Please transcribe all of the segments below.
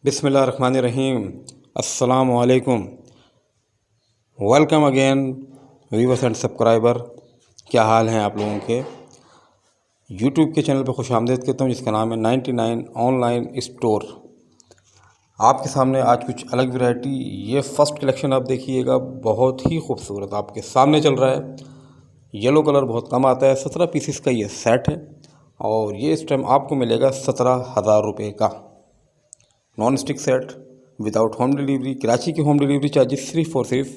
बिस्मिल्लाहिर्रहमानिर्रहीम। अस्सलामु अलैकुम। Welcome again viewers and subscriber. क्या हाल हैं आप लोगों के? यूट्यूब के चैनल पर खुश आमदीद कहता हूँ, जिसका नाम है 99 ऑनलाइन स्टोर। आपके सामने आज कुछ अलग वैरायटी, ये फर्स्ट कलेक्शन आप देखिएगा, बहुत ही खूबसूरत आपके सामने चल रहा है। येलो कलर बहुत कम आता है। 17 पीसीस का ये सेट है और ये इस टाइम आपको मिलेगा 17,000 रुपये का non stick set without home delivery. Karachi की होम डिलीवरी चार्जेस सिर्फ और सिर्फ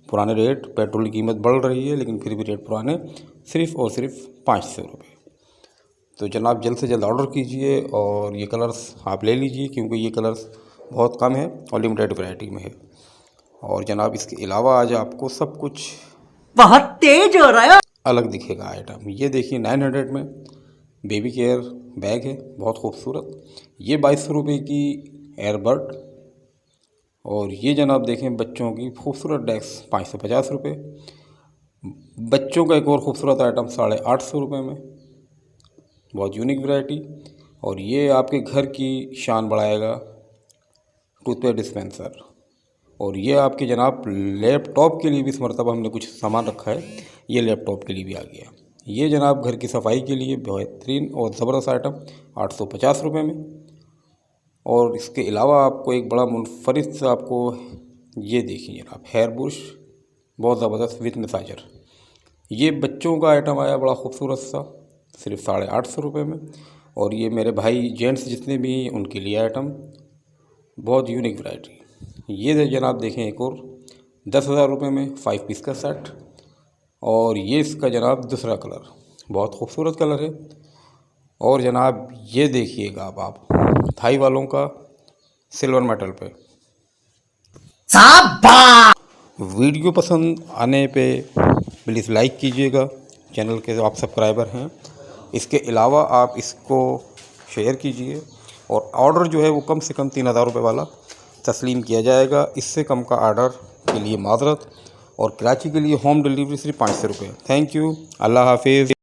पुराने रेट, पेट्रोल की कीमत बढ़ रही है लेकिन फिर भी रेट पुराने, सिर्फ और सिर्फ 500 रुपये। तो जनाब जल्द से जल्द ऑर्डर कीजिए और ये कलर्स आप ले लीजिए, क्योंकि ये कलर्स बहुत कम है और लिमिटेड वैरायटी में है। और जनाब इसके अलावा आज आपको सब कुछ बहुत तेज हो रहा है। अलग दिखेगा आइटम। ये देखिए 900 में बेबी केयर बैग है, बहुत खूबसूरत। ये 2200 रुपये की एयरबड। और ये जनाब देखें बच्चों की खूबसूरत डेस्क 550 रुपये। बच्चों का एक और ख़ूबसूरत आइटम 850 रुपये में, बहुत यूनिक वैरायटी। और ये आपके घर की शान बढ़ाएगा, टूथपेस्ट डिस्पेंसर। और ये आपके जनाब लैपटॉप के लिए भी इस मरतबा हमने कुछ सामान रखा है, ये लैपटॉप के लिए भी आ गया। ये जनाब घर की सफाई के लिए बेहतरीन और ज़बरदस्त आइटम 850 रुपये में। और इसके अलावा आपको एक बड़ा मुनफरिद सा आपको ये देखिए जनाब हेयर बुश, बहुत ज़बरदस्त विथ मसाजर। ये बच्चों का आइटम आया बड़ा खूबसूरत सा, सिर्फ 850 रुपये में। और ये मेरे भाई जेंट्स जितने भी उनके लिए आइटम, बहुत यूनिक वैरायटी। ये जनाब देखें एक और 10,000 रुपये में 5 पीस का सेट। और ये इसका जनाब दूसरा कलर, बहुत खूबसूरत कलर है। और जनाब ये देखिएगा अब आप थाई वालों का सिल्वर मेटल पे। वीडियो पसंद आने पे प्लीज़ लाइक कीजिएगा, चैनल के जो आप सब्सक्राइबर हैं। इसके अलावा आप इसको शेयर कीजिए और ऑर्डर जो है वो कम से कम 3,000 रुपये वाला तस्लीम किया जाएगा। इससे कम का ऑर्डर के लिए माज़रत। और कराची के लिए होम डिलीवरी सिर्फ 500 रुपये। थैंक यू, अल्लाह हाफिज़।